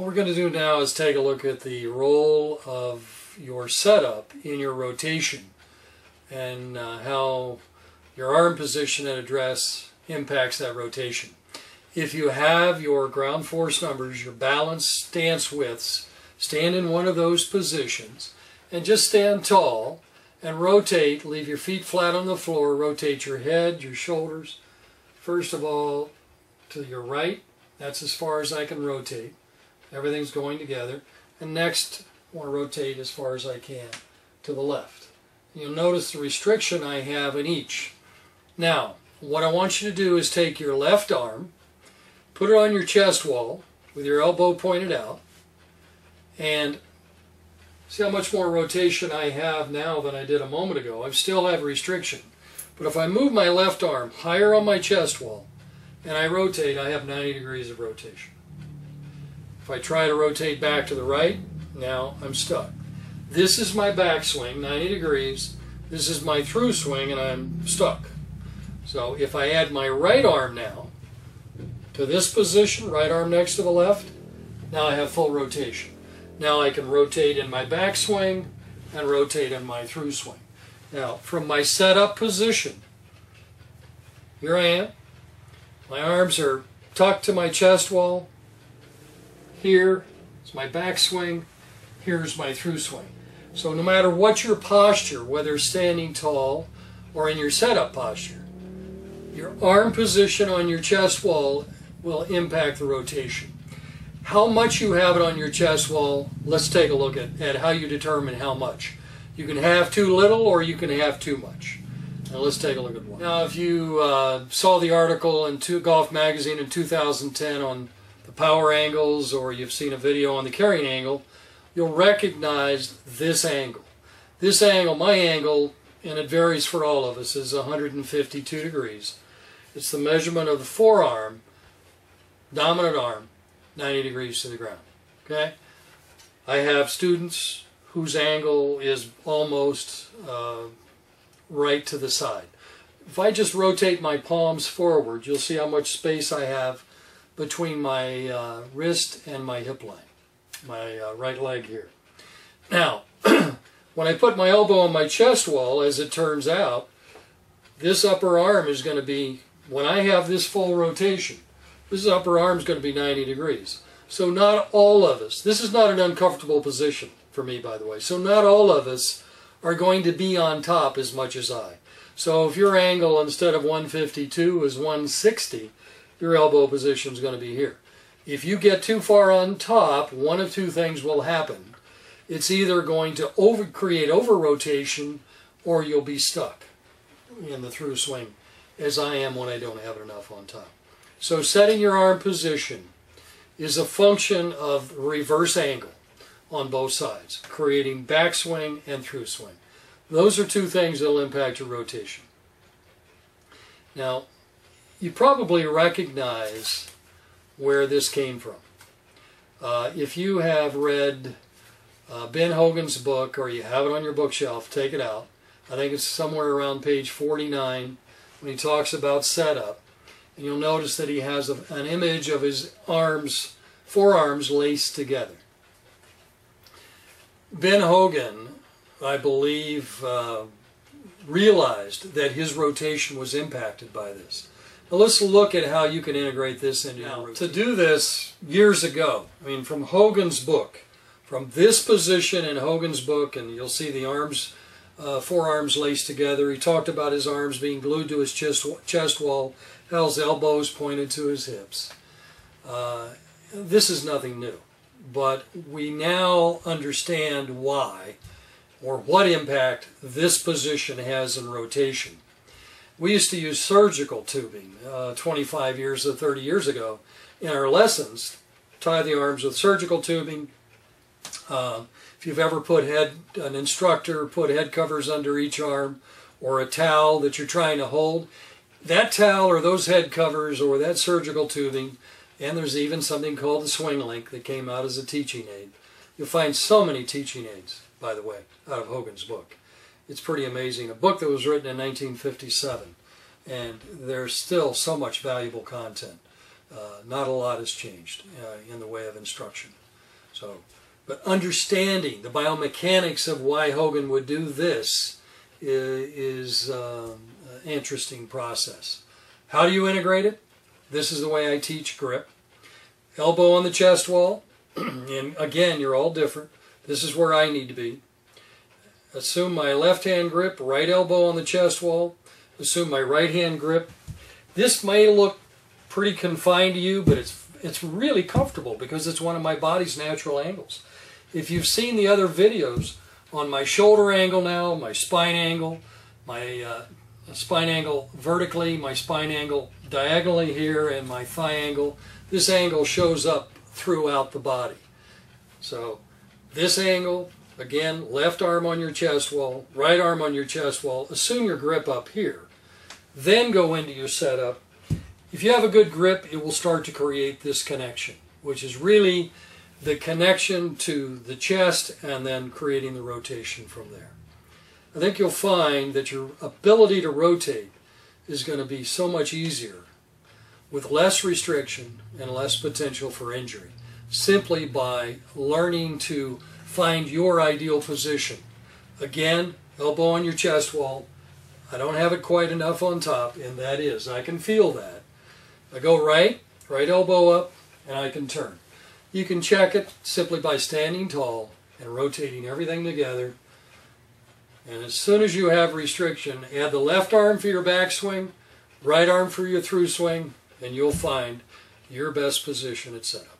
What we're going to do now is take a look at the role of your setup in your rotation and how your arm position and address impacts that rotation. If you have your ground force numbers, your balance stance widths, stand in one of those positions and just stand tall and rotate, leave your feet flat on the floor, rotate your head, your shoulders, first of all to your right. That's as far as I can rotate. Everything's going together. And next, I want to rotate as far as I can to the left. You'll notice the restriction I have in each. Now, what I want you to do is take your left arm, put it on your chest wall with your elbow pointed out, and see how much more rotation I have now than I did a moment ago. I still have restriction. But if I move my left arm higher on my chest wall and I rotate, I have 90 degrees of rotation. If I try to rotate back to the right, now I'm stuck. This is my backswing, 90 degrees. This is my through swing, and I'm stuck. So if I add my right arm now to this position, right arm next to the left, now I have full rotation. Now I can rotate in my backswing and rotate in my through swing. Now, from my setup position, here I am. My arms are tucked to my chest wall. Here is my backswing. Here's my through swing. So no matter what your posture, whether standing tall or in your setup posture, your arm position on your chest wall will impact the rotation. How much you have it on your chest wall, let's take a look at how you determine how much. You can have too little or you can have too much. Now let's take a look at one. Now if you saw the article in Golf Magazine in 2010 on the power angles, or you've seen a video on the carrying angle, you'll recognize this angle. This angle, my angle, and it varies for all of us, is 152 degrees. It's the measurement of the forearm, dominant arm, 90 degrees to the ground. Okay? I have students whose angle is almost right to the side. If I just rotate my palms forward, you'll see how much space I have between my wrist and my hip line, my right leg here. Now, when I put my elbow on my chest wall, as it turns out, this upper arm is going to be, when I have this full rotation, this upper arm is going to be 90 degrees. So not all of us, this is not an uncomfortable position for me, by the way, so not all of us are going to be on top as much as I. So if your angle instead of 152 is 160, your elbow position is going to be here. If you get too far on top, one of two things will happen. It's either going to create over-rotation, or you'll be stuck in the through swing, as I am when I don't have it enough on top. So setting your arm position is a function of reverse angle on both sides, creating backswing and through swing. Those are two things that will impact your rotation. Now, you probably recognize where this came from. If you have read Ben Hogan's book, or you have it on your bookshelf, take it out. I think it's somewhere around page 49 when he talks about setup. And you'll notice that he has an image of his arms, forearms laced together. Ben Hogan, I believe, realized that his rotation was impacted by this. Now let's look at how you can integrate this into your routine. To do this years ago, I mean from Hogan's book, from this position in Hogan's book, and you'll see the arms, forearms laced together. He talked about his arms being glued to his chest wall, how his elbows pointed to his hips. This is nothing new, but we now understand why, or what impact this position has in rotation. We used to use surgical tubing 25 years or 30 years ago in our lessons, tie the arms with surgical tubing. If you've ever an instructor put head covers under each arm, or a towel that you're trying to hold, that towel or those head covers or that surgical tubing, and there's even something called the swing link that came out as a teaching aid. You'll find so many teaching aids, by the way, out of Hogan's book. It's pretty amazing. A book that was written in 1957, and there's still so much valuable content. Not a lot has changed in the way of instruction. So, but understanding the biomechanics of why Hogan would do this is an interesting process. How do you integrate it? This is the way I teach grip. Elbow on the chest wall, and again, you're all different. This is where I need to be. Assume my left hand grip, right elbow on the chest wall. Assume my right hand grip. This may look pretty confined to you, but it's really comfortable because it's one of my body's natural angles. If you've seen the other videos on my shoulder angle now, my spine angle, my spine angle vertically, my spine angle diagonally here, and my thigh angle, this angle shows up throughout the body. So this angle, again, left arm on your chest wall, right arm on your chest wall, assume your grip up here. Then go into your setup. If you have a good grip, it will start to create this connection, which is really the connection to the chest and then creating the rotation from there. I think you'll find that your ability to rotate is going to be so much easier with less restriction and less potential for injury, simply by learning to find your ideal position. Again, elbow on your chest wall. I don't have it quite enough on top, and that is, I can feel that. I go right elbow up, and I can turn. You can check it simply by standing tall and rotating everything together. And as soon as you have restriction, add the left arm for your backswing, right arm for your through swing, and you'll find your best position at setup.